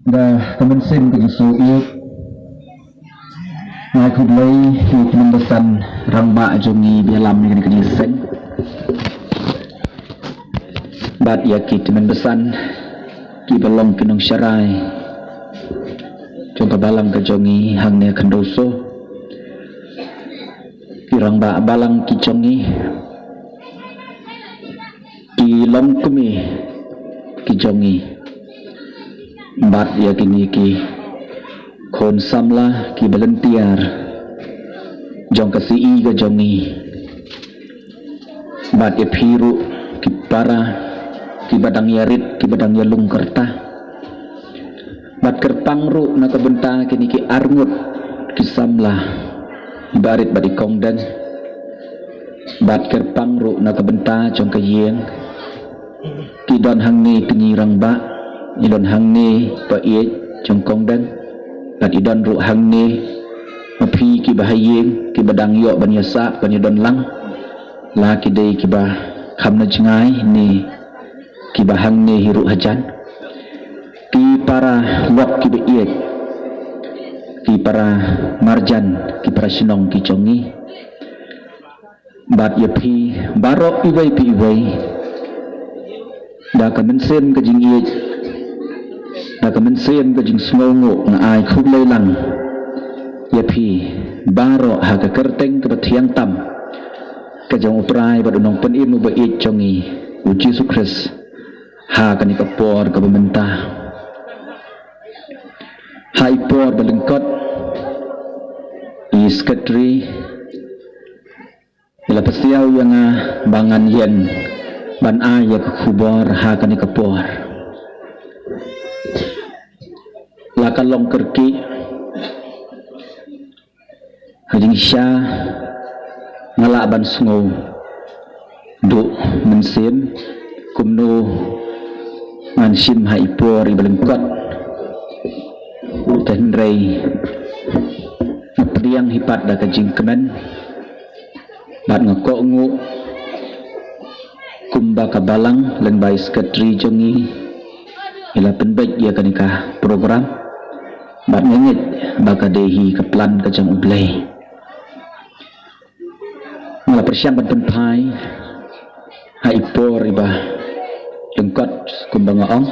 Dah teman sen ke Yusuf Ngai kudlai Hi teman besan Rambak jongi bialam ni kena sen Bat yaki teman besan Ki balong kinong syarai Jongka balang ke jongi Hang ni akan doso Ki rambak balang ki jongi Ki long kumi Ki jongi Bat ya kini ki Khon samlah ki belentiar Jong kasi i ke jongi Bat ya piru Ki para Ki badang yarit Ki badang yalung kerta Bat kerpang ru Naka benta kini ki arngut Ki samlah Ibarit badi kongdan Bat kerpang ru Naka benta jong ke yeng Ki don hang ni penyirang bak idon hang ni pa iet trong kong dan bat idon ru hang ni mapi ki bahayeng ki badang yo ban yasa ban idon lang la ki dei ki ba kham na jingai ni ki bahang ni hiru hajan ki para wak ki be iet ki para marjan ki para sinong ki jongi bat yapi barok iwai pi iwai da kamen sen ka jing iet Naka mensen ke jing semongo na ay kublay lang yapi baro haka kerteng ke batiang tam ke jang upray badunong penin mo bait jongi uji sukres haka ni kapor ke bementa hai por balengkot iskatri ila pasiaw yang bangan yen ban ay ke kubor haka ni kapor Lakan long kerki Hajing syah Ngalak ban sungo Duk mensim Kumno Mansim haipor ibalengkot Tenrei Napriang hipat da kajing kemen Bat ngakok ngu Kumba kabalang Lenbai sketri jongi Ila penbaik ia kanikah program Bat ngengit baka dehi ke plan ke jang ublay Mala persiapan penpai Haipor iba Lengkot kumbang ngaong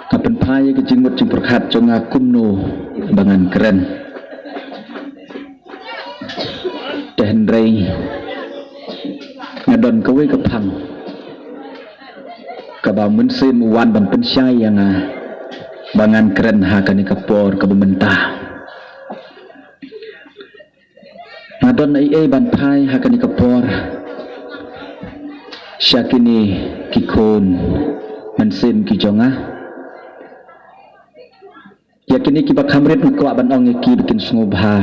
Kapenpai ke jingmut jing perkat jonga kumno Bangan keren Dehenrei Ngadon kawe kepang Kabau mensin wan ban pensyai yang Bangan keren hakani kapor ke pementah Ngadon ai ban pai hakani kapor Syakini kikon Mensin ki jonga Yakini ki bakhamrit ngkwa ban ong ki bikin sungubha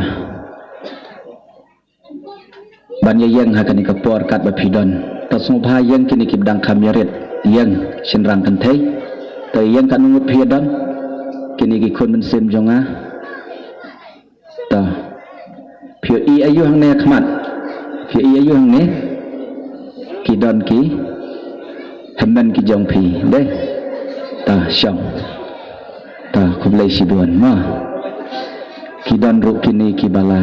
Ban yang hakani kapor kat bapidon Ta sungubha yang kini ki bdang kamyarit Yang sinrang kentai Ta yang kanungut piyadon Kini kikon mensim jonga Ta Pio i ayu hang ne khmat Pio i ayu hang ne Kidon ki Hemen ki jong pi Deh Ta syong Ta kublai sibuan ma Kidon ruk kini ki bala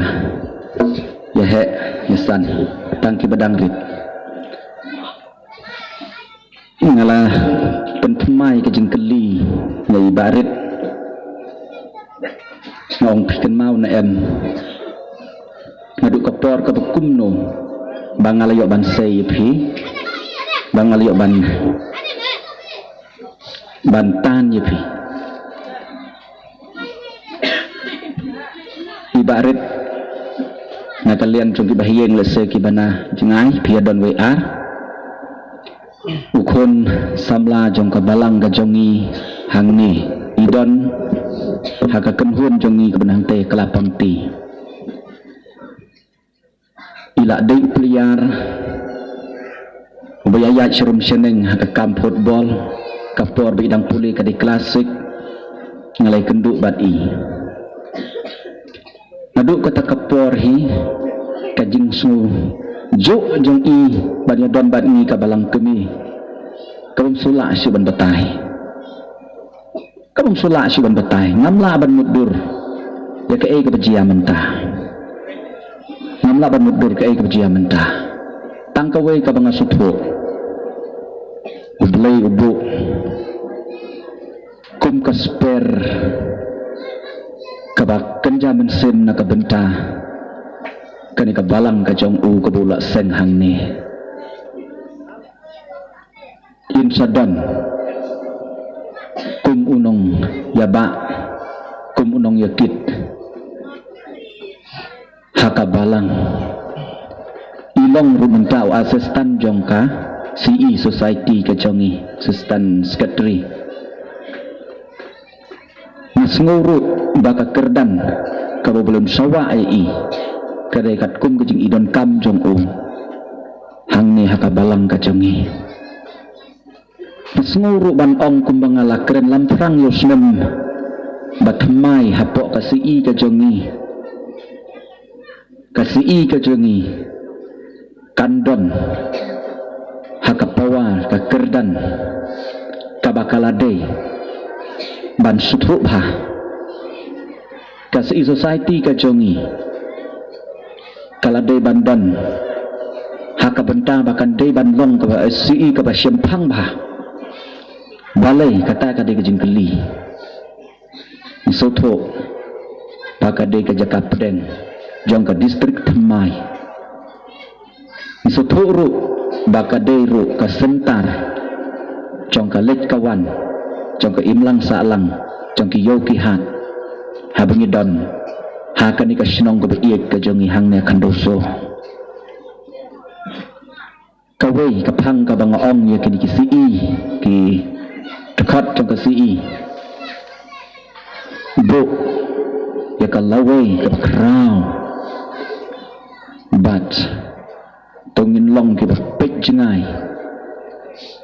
Yahek Yasan Tang ki badang rit Ngalah Pentemai ke jengkeli Yai barit Ngong pikan mau na en Ngaduk kapor ke kumno Bangalayo ban sayip Bangalayo ban Bantan yipi Ibarit Nakalian cungki bahiyeng lese kibana jengai piadon WA Ukon samla jong kabalang ka jongi hangni idon haka kenhun jongi kebenang teh kelapang ti ila dei pliar ubayayat syurum seneng haka kam football kapor bidang puli kadi klasik ngalai kenduk bati naduk kata kapor hi kajing su juk jong i banyak don bat ni kabalang kemi kabum sulak si ban batai kabum sulak si ban batai ngamla ban mudur ya ke ke bejia mentah ngamla ban mudur ke ke bejia mentah tangkawai ka banga sutho ublay ubu kum kasper kabak kenja mensin na kabenta kani kabalang ka jong u kabula seng hang ni insadan kum unong yaba kum unong yakit hakabalang ilong rumenta o asistan jongka CE society ka jongi asistan secretary mas ngurut baka kerdan kabo belum sawa ai kadai kat kum kejing idon kam jong u hang ni hakabalang ka jongi mas ngurut ban ong kum bangala keren lamprang yosnem batmai hapok ka CE ka jongi kandon hakapawa kakerdan kabakalade ban sutrubha kasi society kajongi kalade bandan hakabenta bakan de banlong ka CE ka basyempang ba balai kata kade kejengkeli isotho bakade ka Jakapden jong ka distrik Thamai isotho ru bakade ru ka sentar jong ka lek kawan jong ka imlang salang jong ki yoki hat habangi don hakani ka sinong ko iek ka jong ihang ne kandoso kawai ka phang ka bang ong ye kini ki CE ki takhat jong ka CE bu ya ka lawai ka kraw but tongin long ki pek jengai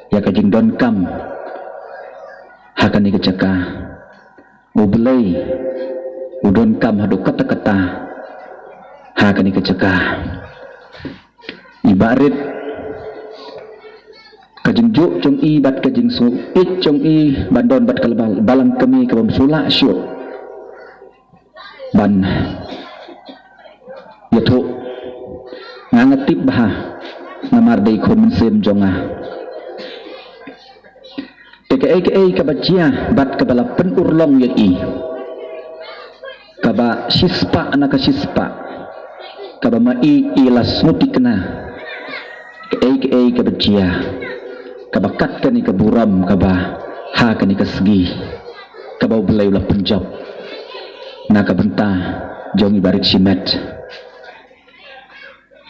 ya ka jing don kam hakani ka caka ublay udon kam hadu kata-kata hakani ka caka ibarit kajing juk jong i bat kajing su ik jong i bandon bat kalbal balang kami ka bamsula syuk ban yatho ngangatip bah namar day kon sem jonga teke kabajia bat kabala penurlong yai kaba sispa anaka sispa kaba mai ilas mutikna ke kabajia kaba kat kani kaburam kaba ha kani kasgi kaba belai ulah penjab naka benta jong ibarik simet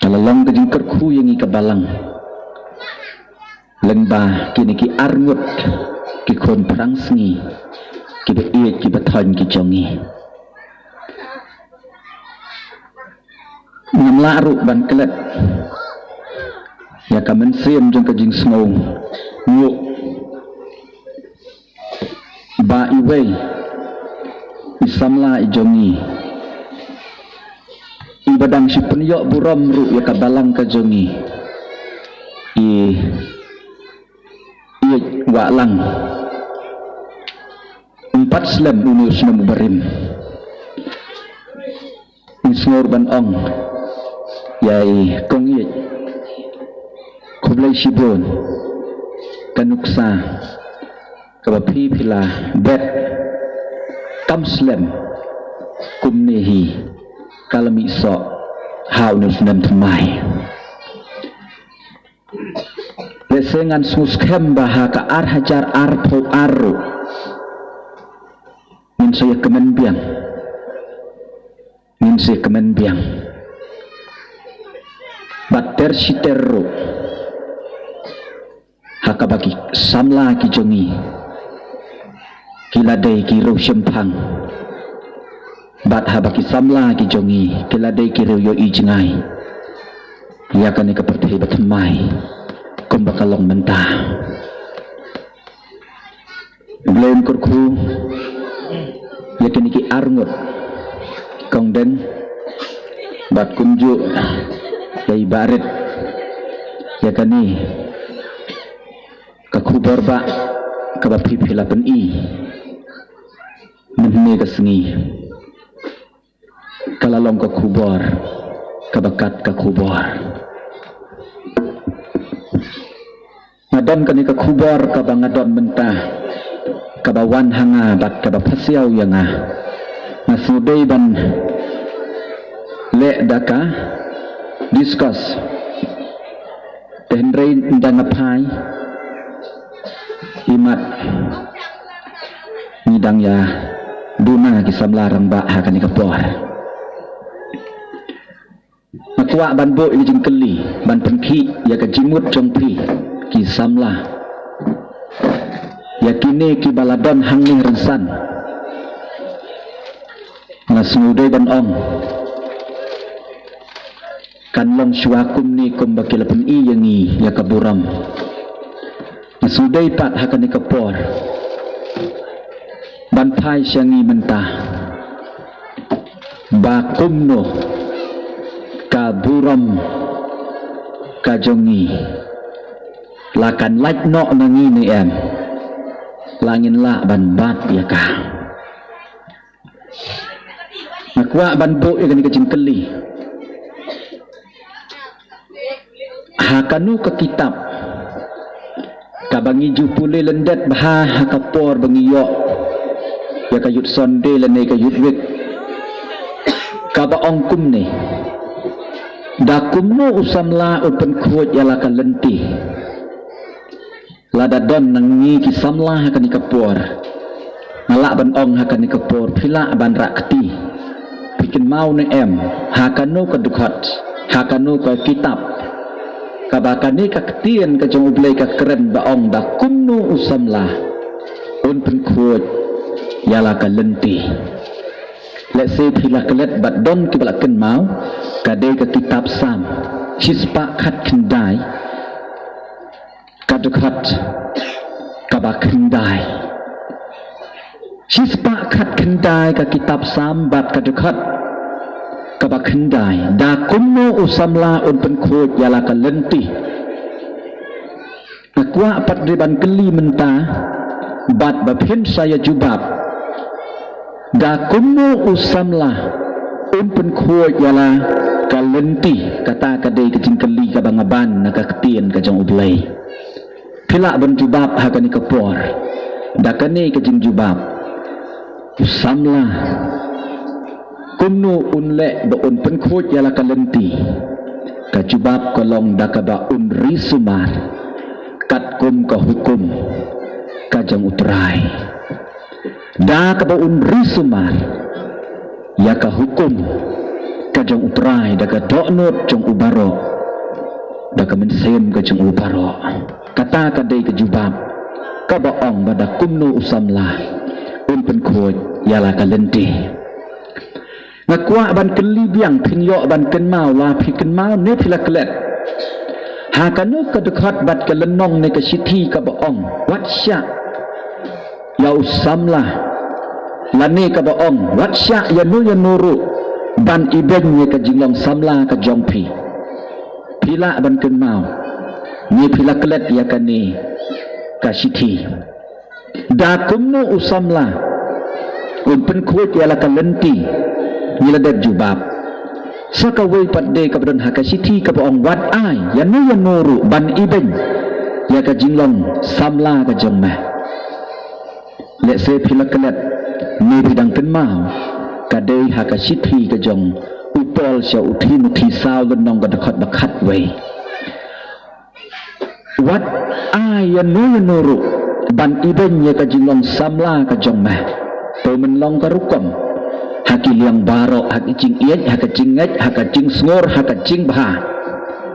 talalong kajing kerku yang ikabalang lengba kini ki arngut ki kon perang sengi ki beiet ki bathon ki jongi ngamlaru ban kelet ya kamen siem jong kajing snong nguk ba iwei isamla ijongi ibadang si penyok buram ru ya kabalang ka jongi i walang 4 slam unus na mubarim insnor ban ong yai kong i kublay sibon kanuksa kabapi pila bet kamslem kumnehi kalami so haunus nem Thamai lesengan suskem baha ka ar hajar arpo aru min saya kemen biang bater siterro hakabaki samla ki jongi kiladei ki ro syempang bat habaki samla ki jongi kiladei ki ro yo ijngai ya kani ka perthai Thamai kumbakalong mentah belum kurku ya kini ki arngut kongden bat kunju ya ibarat ya kani ka kubur ba kaba pipila pen i menhe ka sengi kalalong ka kubur kabakat ka kubur ngadon kani ka kubur kaba ngadon mentah kaba wan hanga bat kaba pasiaw yanga nasudai ban le daka discuss tenrei ndang apai imat nidang ya duna kisam larang ba hakani kapor makwa ban bo ini jengkeli ban penki ya ka jimut jongpi kisam la ya kini ki baladon hangning rensan nasudai ban ong kanlong syuakum ni kum bakilapan iyangi ya kaburam nasudai pat hakani kapor banpai syangi mentah bakum no kaburam kajongi lakan laj no nangi ni em langin la ban bat ya ka nakwa ban bo ya kani kajengkeli hakanu ke kitab kabangi jupule lendet bah hakapor bangi yo ya kayut sonde lene kayut wik kaba ongkum ni dakum no usamla upen kuat yala kalenti lada don nangi kisamla hakani kapor ngalak ban ong hakani kapor pila ban rakti bikin mau ne em hakanu ke dukhat hakanu ke kitab kabakani kaktian ka jong ublay ka keren baong da kumno usamla un penkuat yala ka lenti let's say pila kelet bat don kibalakan mau kadai ka kitab sam hispa khat kendai kadukhat kabakendai hispa khat kendai ka kitab sam bat kadukhat kabakendai da kumno usamla un penkuat yala ka lenti akwa pat riban keli mentah bat bapin saya jubab da kumno usamla un penkuat yala ka lenti kata kadai kecing keli ka bangaban nakaktian ka jong ublay pila ban jubab hakani kapor da kani kecing jubab usamla kumno unle ba un penkuat yala kalenti kajubab kolong dakaba un risumar katkum ka hukum kajang utrai dakaba un risumar ya ka hukum kajang utrai daga doknot jong ubaro daga mensem kajang ubaro kata kadai kajubab kabaong bada kumno usamla un penkuat yala kalenti ngakwa ban keli biang pinyo ban ken mau la piken mau ne pila kelet hakanu kadekhat bat kelenong ne ke siti ka baong watsya ya usamla lane ka baong watsya ya nuru ban iben ne ka jinglong samla ka jongpi pila ban ken mau ne pila kelet ya kani ka siti da kumno usamla un penkuat ya la kalenti niladat jubab sakaway padde kabron hakasiti kabaong wat ay yanu yanuru ban iben ya ka jinglong samla ka jongmeh let's say pila kelet ni bidang tenmau kadai hakasiti ka jong upol sya uthi muthi saw lenong ka dekat bakat way wat ay yanu yanuru ban iben ya ka jinglong samla ka jongmeh to menlong ka rukom haki liang baro haki cing iet haki cing ngej haki cing sngur haki cing bah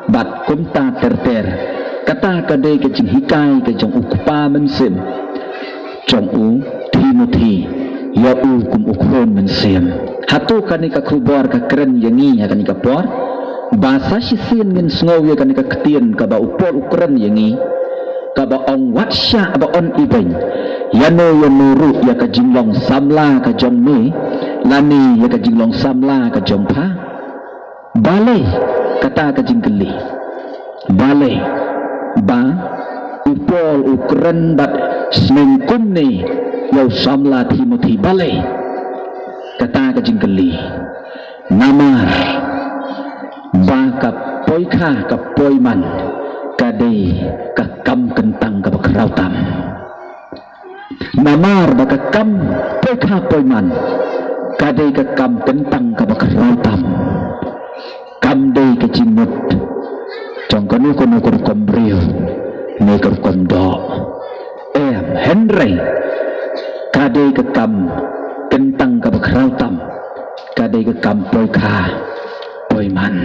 bat kumta terter kata kadai ke cing hikai ke jong ukupa mensim jong u timuti ya u kum ukron mensim hatu kani ka kubor ka keren yangi kani ka por basa sisin ngin sngow ya kani ka ketien ka ba upor ukren yangi ka ba ong watsya ba on ibeng yano yanuru ya ka jinglong samla ka jong me lani ya ka jinglong samla ka jong pa balai kata ka jingkeli balai ba upol ukren bat semengkum ni yau samla Timothy balai kata ka jingkeli namar baka poika ka poiman kadai ka kam kentang ka bakrautam namar baka kam poika poiman kadai ka kam kentang ka bakrautam kam dei ka jimut trong kanu kono kombriu ni kondo Henry kadai ka kam kentang ka bakrautam kadai ka kam poika poiman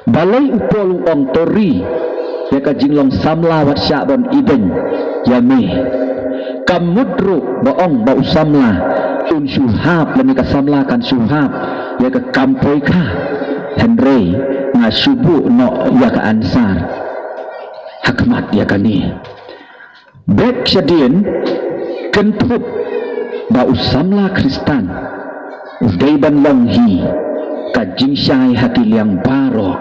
balai upol ong tori ya ka jinglong samla wat syabon ibn yami kamudru baong ba usamla un suhab lami ka samla kan suhab ya ka kam poika Henry nga subu no ya ka ansar hakmat ya kani bek syadien kentut ba usamla Kristan udai ban longhi kajing syai hati liang baro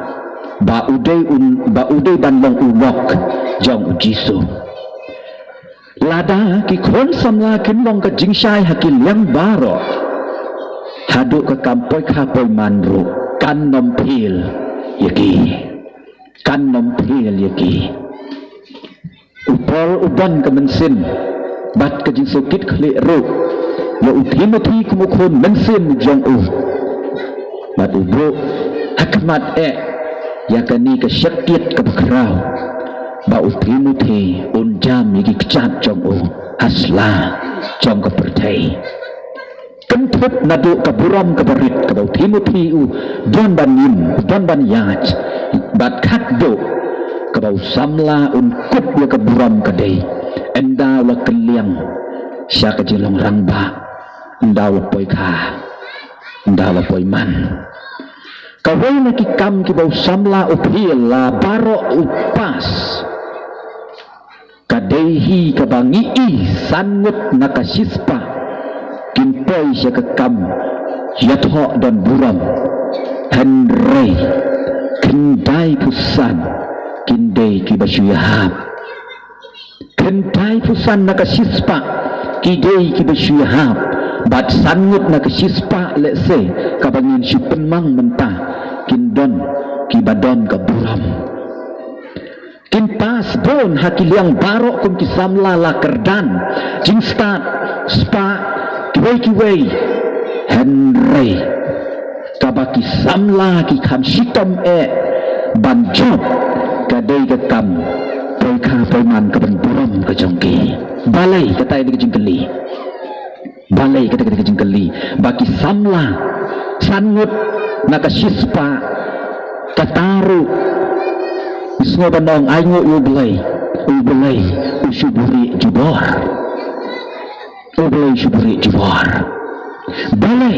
ba udai ban long uwok jong jisu lada ki kon samla kin long kajing syai hati liang baro haduk ke kampoi kapoi manru kan nompil yaki upol uban kemensin bat kajing sukit klik ruk ya Timothy kumukun mensin jong bat ubro hakmat ya kani ke syakit ke bakrau ba Timothy unjam yagi kecap jong hasla jong ke pertai kentut nadu ke buram ke berit ke ba Timothy don ban yaj bat kaddo ke ba samla kut ya ke buram ke dei enda wa keliang sya ke jilong rangba enda wa poika enda wa poiman kawai lagi kam ki bau samla upil la baro upas kadehi kabangi sangut nakasispa kimpoi sya ke kam yatho dan buram Henry kendai pusan kindai ki basyahab kendai pusan nakasispa kidai ki basyahab bat sangut nakasispa lese kabangin si penmang mentah kindon kibadon kaburam kintas bon hakiliang barok kum kisamla lakerdan jing start spa kiwei Henry kabaki samla ki kam sitom banjot kadai ke kam poika poiman kaban buram ke jongki balai kata ini ke jingkeli balai kata ke jingkeli baki samla sangut nakasispa kataru ismo bandong aingo ubelai usuburi jubor balai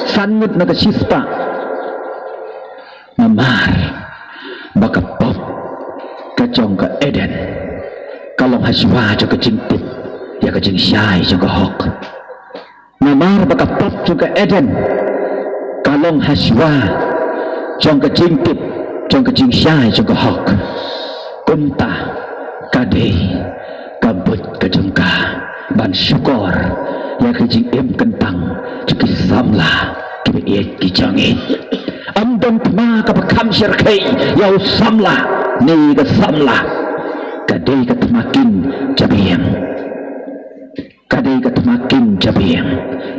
sangut nakasispa mamar baka pop kacong ke Eden kalong haswa jo ke jingtip ya ke jing syai jo ke hok mamar baka pop jo ke Eden kalong haswa jong ke jingtip jong ke jing syai jong ke hok kunta kadei kabut ke jengka ban syukur ya ke jing kentang cuki samla kibe iet ki jangi amdon pma ka bakam syarkai ya samla ni ke samla kadei ke temakin jabiang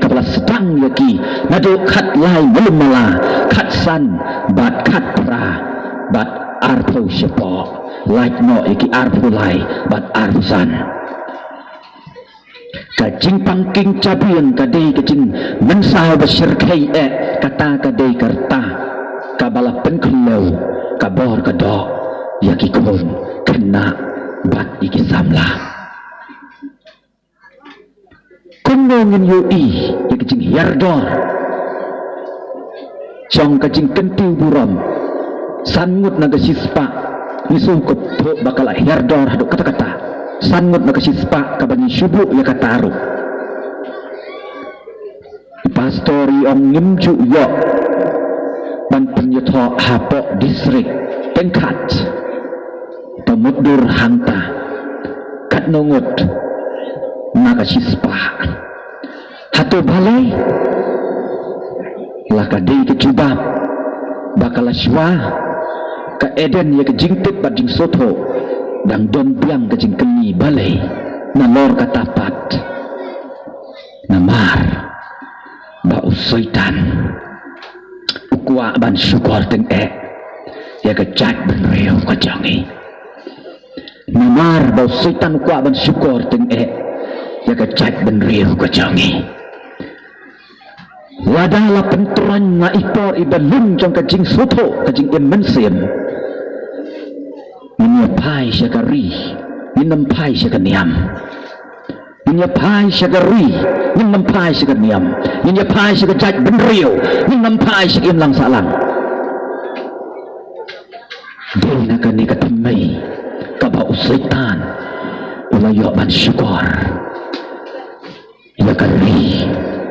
kapala sedang yaki nado khat lai belum mala khat san bat khat pra bat arpo syepo like no iki arpo lai bat arpo san kajing pangking jabiang kadei kajing mensah besyarkai kata kadei kerta kabala penkelau kabor kedok yaki kon kena bat iki samla kunongin yoi ya kecing yardor jong kecing kentiu buram sangut naga sispa isu kepo bakal yardor haduk kata-kata sangut naga sispa kabani syubu ya kataru pastori om ngimju yo ban penyetho hapok distrik pengkat mudur hanta kat nungut nakasispa hatu balai lah kadai kejubab bakal aswa ka eden ya kejingtip bading soto dan don biang kejing keni balai nalor katapat namar bau syaitan ukwa ban syukur teng ya kejat ben reo kajangi namar bau syaitan ukwa ban syukur teng ya kejat ben reo kajangi wadahlah penturan nga ipor ibalung jong kajing soto kajing imensim minyapai syakari minampai syakaniam minyapai syakari minampai syakaniam minyapai syakajat benrio minampai syakim lang salang din na kani katamay kabau syaitan ulayo ban syukur yakari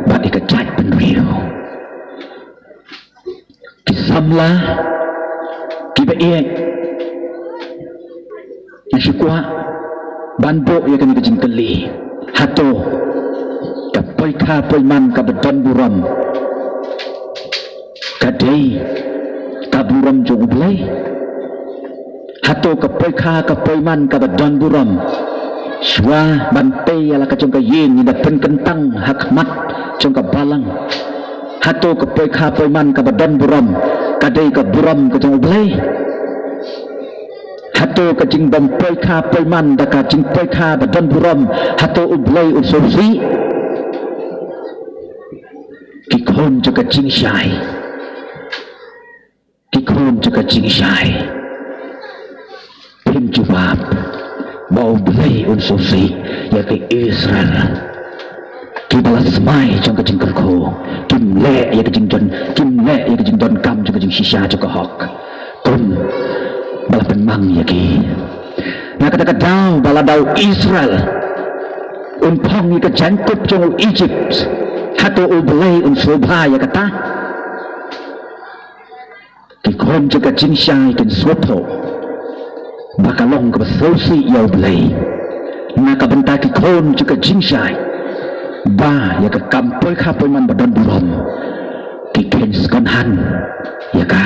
ba ikajat benrio kisamla kibaie nasyukwa banbo ya kani kajing kali hato kapoy ka poy man kabadon buram kadai kaburam jong ublay hato kapoy ka kapoy man kabadon buram swa bantay ala ka jong kayin nidapen kentang hakmat jong kabalang hato kapoy ka poy man kabadon buram kadai kaburam ka jong ublay hato kajing bampoy ka poy man da kajing poy ka badan buram hato ublay usosi kikon jaga jing syai kikon jaga jing syai tim jubab bau ublay usosi ya ke Israel kibalas mai jong kajing kerko kim le ya kajing don kam jong kajing shisha jong hok kun balapan mang yaki na kata-kata baladau Israel unpong ika jangkup jong Egypt hato ublay unsobha ya kata kikon jaga jinsya ikin soto bakalong kabasosi ya ublay na kabenta kikon jaga jinsya ba ya kakampoy kapoy man badan burom kikin skonhan ya ka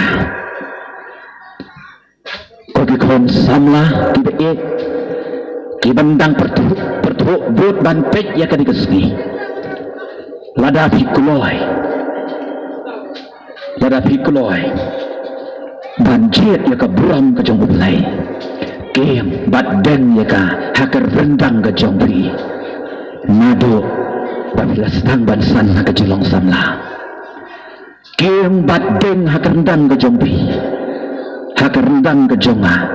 kikon samla kibaik kibandang pertuhuk but banpek ya kan dikesni lada fikuloy banjir ya ka buram ka jong ublay kiem baden ya ka hakar rendang ka jong bri nado babilas tang bansan na ka jilong samla kiem baden hakar rendang ka jong bri hakarendang kejonga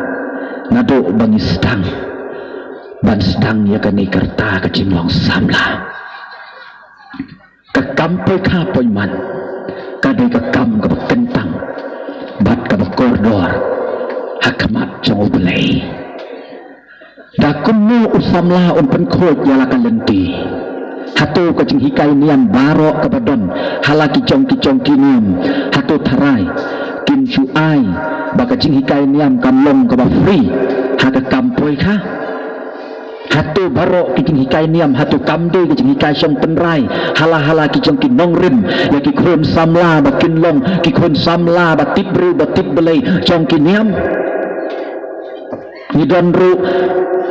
nado bangistang banstang ya kani kerta kecimlong samla kekampoy kapoy man kadai kekam kebekentang bat kebekordor hakamat jong ublay dakunmu usamla unpen khot yala kalenti hato kajing hikai niam barok kabadon halaki kicong kiniam hato tarai kim cuai baka jing hikai niam kamlong kaba free haka kampoy ka hato barok kijing hikai niam hato kamde kijing hikai syong penrai hala kijong kinong rim ya kikron samla bakin long kikron samla batibru batib belay jong kiniam nidon ru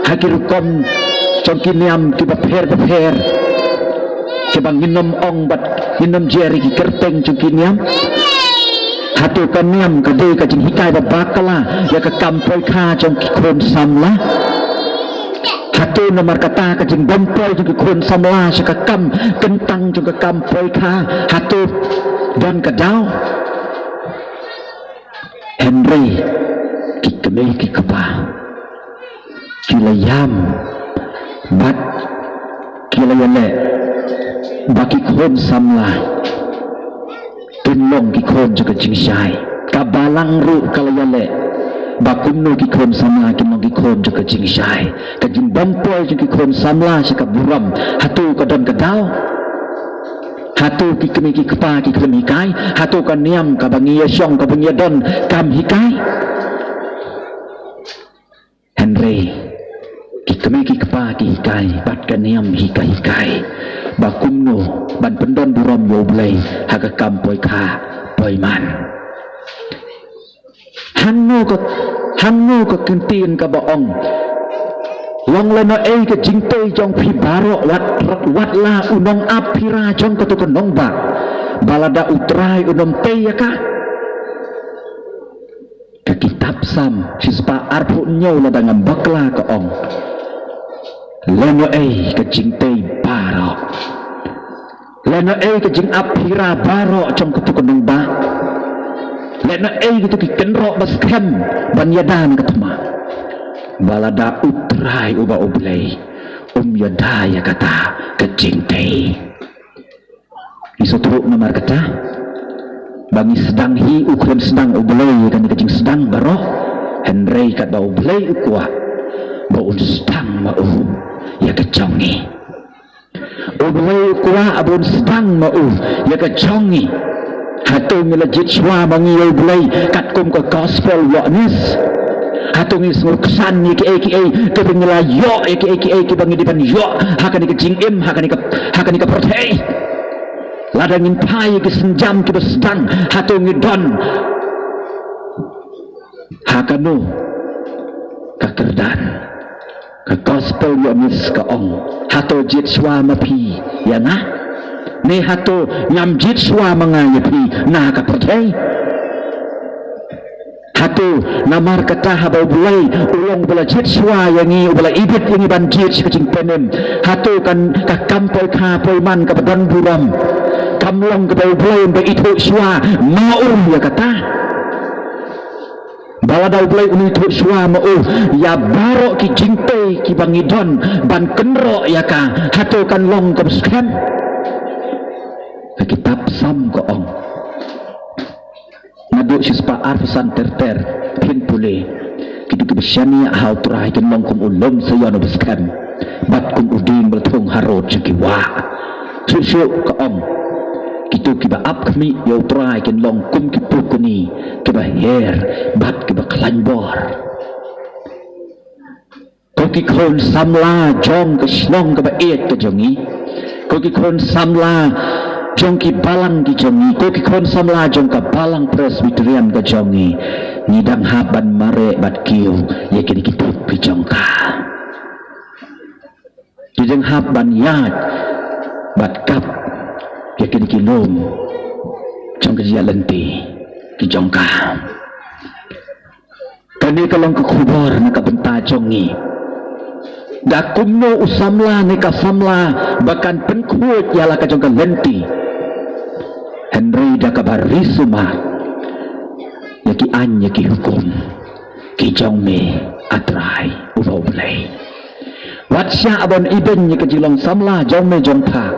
hakir kom jong kiniam kiba pher kibang minum ong bat minum jeri kikerteng jong kiniam hatu kaniam kadai kajing hikai babakala ya kekampoy ka jong kikron samla hatu nomor kata kajing bompoy jong kikron samla syakakam kentang jong kekampoy ka hatu don kadau Henry kikemeh kikapa kilayam bat kilayale baki kikron samla tunlong kikon juga jingsyai kabalang ru kalayale bakunno kikon samla kinong kikon juga jingsyai kajing bampoy juga kikon samla syaka buram hatu kadon kadau hatu kikemi kikpa kiklem hikai hatu kaniam kabangiya syong kabangiya don kam hikai kami ki kepa ki hikai bat kaniam hikai bakumno ban pendon buram yo blai haka kampoi kha poi man hanno ko kentin ka baong long leno ke jingtoi jong phi baro wat la unong apira jong ko to nong ba balada utrai unom teyaka ka kitab sam sispa arpu nyaw la dengan bakla ka ong leno ke jingtoi baro leno ke jing apira baro jong ko to nong ba leno gitu ki kenro bas kem banyadan katma balada utrai uba ublay yadaya kata kejingtay isotro namar kata bangi sedang hi ukren sedang ublay kan kejing sedang baro henry kat ba ublay ukwa baun sedang mau ya kecongi ublay ukwa abun sedang mau ya kecongi hatung melejit swa bangi ublay kat kum ke gospel witness hatung is ngurkesan aka kepengela yo aka bangi dipan yo hakan ke jingim hakan ke protei ladangin pai ke senjam ke sedang hatung don hakanu kakerdan ke gospel witness ke ong hato jit swa mapi ya na ne hato nyam jit swa mangayapi na ka protei hatu namar kata habau bulai ulong bela jet swa yangi bela ibit yangi banjir sekecing penem hatu kan ka kampoi ka poiman ka badan buram kamlong ka bau bulai be itu swa mau ya kata bawa dau bulai uni itu swa mau ya baro ki jingpe ki bangidon ban kenro ya ka hatu kan long ka skem kitab sam ko ong naduk sispa arfasan ter pin pule kitu kebesyani hau trai ken long kum ulum sayono beskan bat kum uding bertung harot sekiwa susu ke om kitu kiba ap kami yau trai ken long kum kipukuni kiba her bat kiba klanbor koki kon samla jong ke slong kiba et ke jongi koki kon samla jongki balang ki jongi ko ki kon samla jong ka balang presbyterian ka jongi nidang haban mare bat kiu ye kini kitut pi jongka nidang haban yat bat kap ye kini kilom jong ka lenti ki jongka kani kalong ka kubor na ka benta jongi dakumno usamla ni ka samla bahkan penkut yala ka jong ka lenti Henry da kabar risuma yaki an yaki hukum ki jongme atrai ubau blai watsya abon iben yaki jilong samla jongme jongpa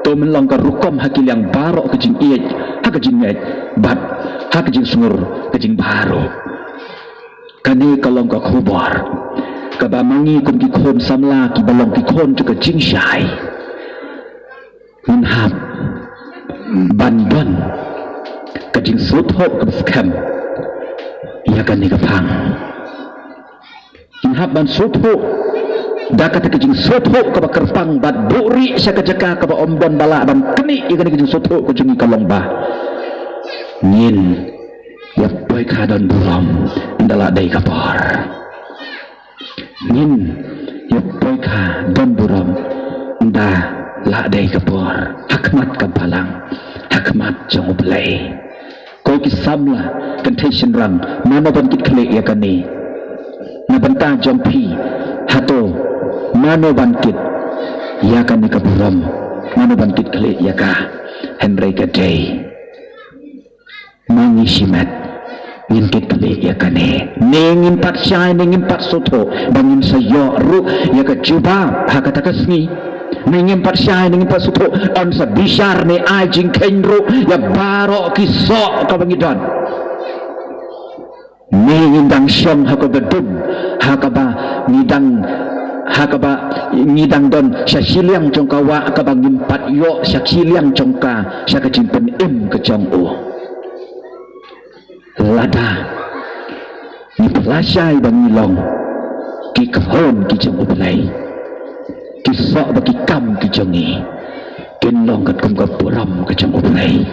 to menlong ka rukom hakil yang baro kejing iet hakajing iet bat hakajing sungur kejing baro kani kalong ka khubor kabamangi kun ki khon samla ki balong ki khon juga jing syai menhap ban kajing suthok kabskam ya kan ni kapang inhab ban suthok da kata kajing suthok ka kerpang bat buri sa kajaka ka ombon bala ban keni ya kan kajing suthok ko jungi kalong ba ngin ya boy kadon buram indala dai kapar ngin ya boy ka don buram nda la dai kapor hakmat kabalang hakmat jong ublay ko kisamla contention rang mana bantit klik ya kani na banta jong pi hato mano bantit ya kani kaburam mano bantit klik ya ka Henry Gadei mangi simat ngin klik ya kani ningin pat syai ningin pat soto bangin sayo ru ya ka juba hakata kasni ningin pat syai ningin pat soto on sa bishar ni ajing kenro ya baro kisok ka bangidon ningin dang syong hakabadum hakaba ngidang don sya siliang jongka wa ka bangin pat yo sya siliang jongka sya kajimpen im ke jong u lada ni pelasai bangilong ki khon ki jong ublai ki sok ba ki kam ki jongi kin long kat kum ka puram ka jong ublai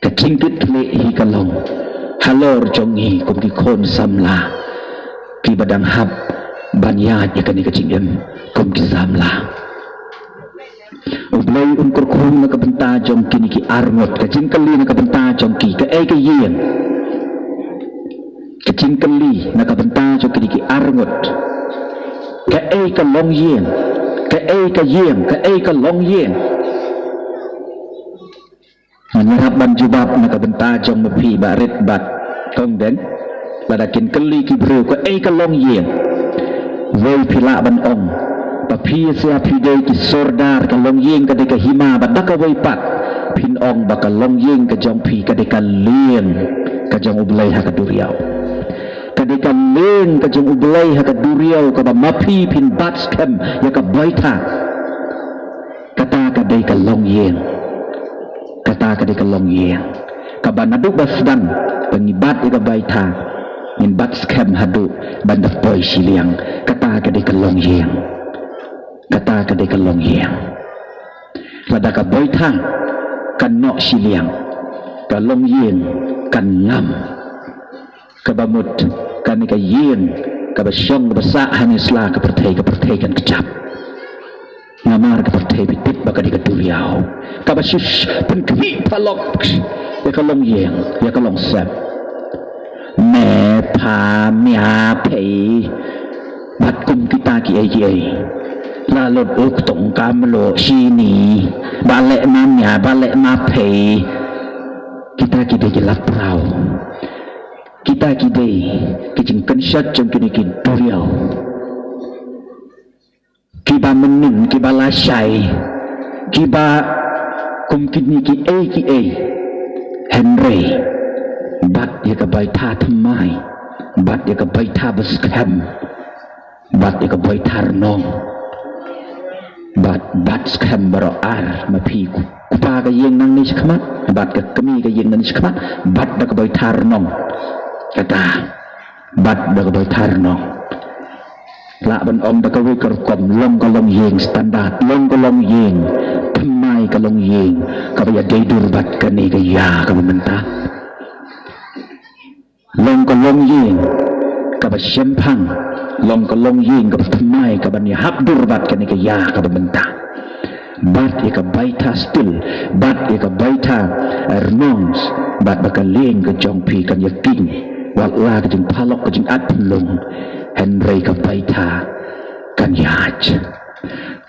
ka cingkit le hi ka long halor jongi kum ki khon samla ki badang hab banyat ya kani ka cingem kum ki samla ublai kur khum na ka benta jong kini ki arngot ka cingkali na ka benta jong ki ka ai ka yin ka cingkali na ka benta jong kini ki arngot ka ai ka long yin ka ai ka yin ka ai ka long yin menyerap ban jubab na ka benta jong mapi barit bat kong den ladakin kali ki bro ka ai ka long yin wei pila ban ong papi sia pidai ki sordar ka long yin ka de ka hima badak ka wei pat pin ong baka long yin ka jong pi ka de ka lien ka jong ublai ha ka duriau ka de ka lien ka jong ublai ha ka duriau ka ba mapi pin bat skem ya ka baita kata ka de ka long yin kata ka de ka long yin ka ba naduk basdan pengibat ya ka baita min bat skem hadu bandak poi siliang kata ka de ka long yin kata ka de ka long yin lada ka baita kan nok siliang ka long yin kan ngam ka bamut kan ka yin ka basyong ka basa hanisla ka pertai kan kecap ngamar ka pertai bitit baka di ka duriau ka basyush pen kami palok ya ka long yin ya ka long sep me pa mia pei bat kum kita ki ai lalu uk tong kamlo sini balik namanya balik mape kita jelak perahu kita kejeng kensat jeng kini duriau kiba menin kiba lasai kiba kum kini ki Henry bat ya ka baita thamai bat ya ka baita beskem bat ya ka baita renong bat skam baro ar mapi kupa ka yeng nang ni skmat bat ka kami ka yeng nang skmat bat da ka boy tar nong kata bat da ka boy tar nong la ban om da ka wi kar kom long ka long yeng standard long ka long yeng thamai ka long yeng ka ba ya dei dur bat ka ni ka ya ka menta long ka long yeng ka ba sempang long ka long yin ka thamai ka ban ya habdur bat ka ni ka ya ka benta bat ya ka baita still bat ya ka baita ernons bat ba ka ling ka jong pi kan ya king wat la ka jing palok ka jing at lung Henry ka baita kan yaj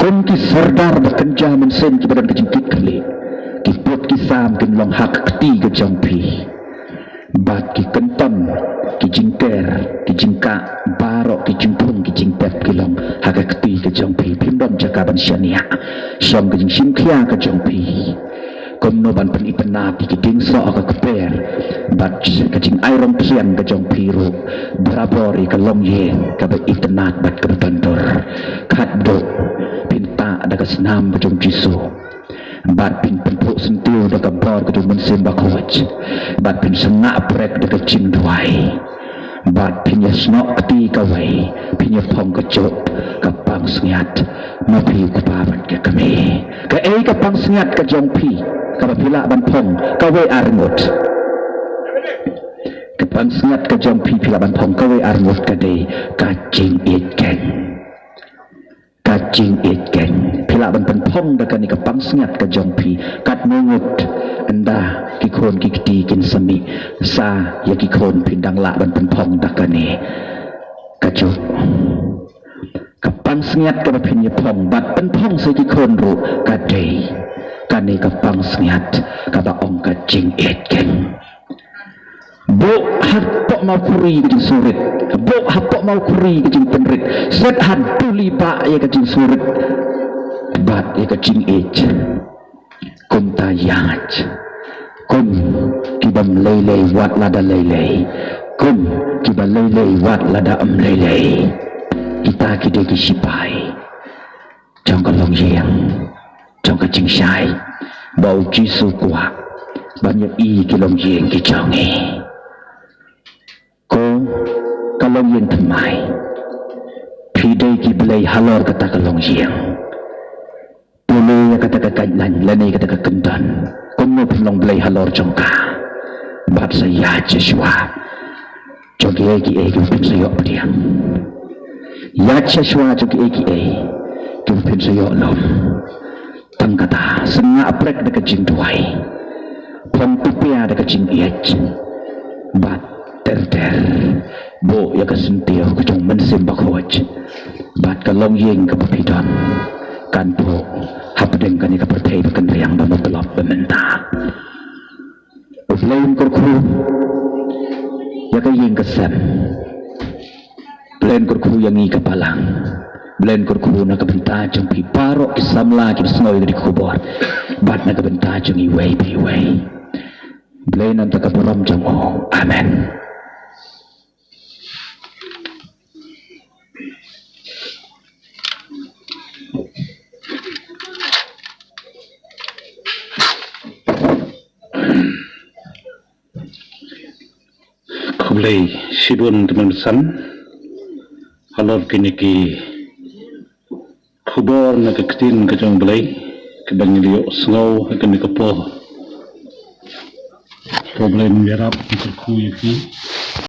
kun ki sardar ba kan jaman sen ki badan ka jing kikli ki pot ki sam kin long hak ti ka jong pi bat ki kenton ki jingker ki jingka barok ki jingpung ki jingpet ki long haga keti ke jong pi pimdom jaka ban syania som ke jing simkia ke jong pi kom no ban pen ipenat ki ding so ka keper bat ke jing airong pian ke jong pi ru berabori ke long ye ka ba ipenat bat ke bantor kat do pinta ada ke senam ke jong jisu bat pin penpuk sentil da ka bor ke jong mensim bakwaj bat pin sengak prek da ke jing duai bat pinya snok keti kawai pinya pong kecuk kapang sengat mapi kupaban ke kami ke kapang sengat ke jong pi kapapila ban pong kawai arngut kapang sengat ke jong pi pila ban pong kawai arngut ke de kacing itken pila ban pong da kan kapang sengat ke jong pi kat mengut anda kikon kikti kin sami sa ya kikon pindang la ban pong dakane kacuk kapang sengat ka pinya pong bat pong sa kikon ru kadai kane kapang sengat ka ba ong kacing etken bo hapok mau kuri ke surit bo hapok mau kuri ke penrit set haduli ba ya ke surit bat ya ke et kum tayat kum kibam lele wat lada lele kum kiba lele wat lada lele kita kide ki sipai trong ka long yang trong ka ching sai bau chi su kwa banyak i ki long yang ki chongi ko ka long yang thamai idai ki belai halor kata kalong siang boleh ya kata kakainan lani kata kakendan kono pelong belai halor jongka bat saya Joshua jogi eki kumpin sayok pediang ya Joshua jogi eki kumpin sayok lom tangkata senga aprek dekat jing tuai pong tupia dekat jing iach bat ter bo ya kasentia kecong mensim bakhoj bat kalong yeng kapapidon kan po hapdeng kan ikapertay kan riang bamatulap bementa uflain kurku ya kayeng kasem blen kurku yang i kapalang blen kurku na kabenta jeng piparo kisamla kisnoy dari kubor bat na kabenta jeng iway piway blen ang takapuram jeng o amen. Kulai sidun teman san halor kini ki kubor na keketin kejong belai kebanyakan liok sengau akan dikepoh problem merap kurku ini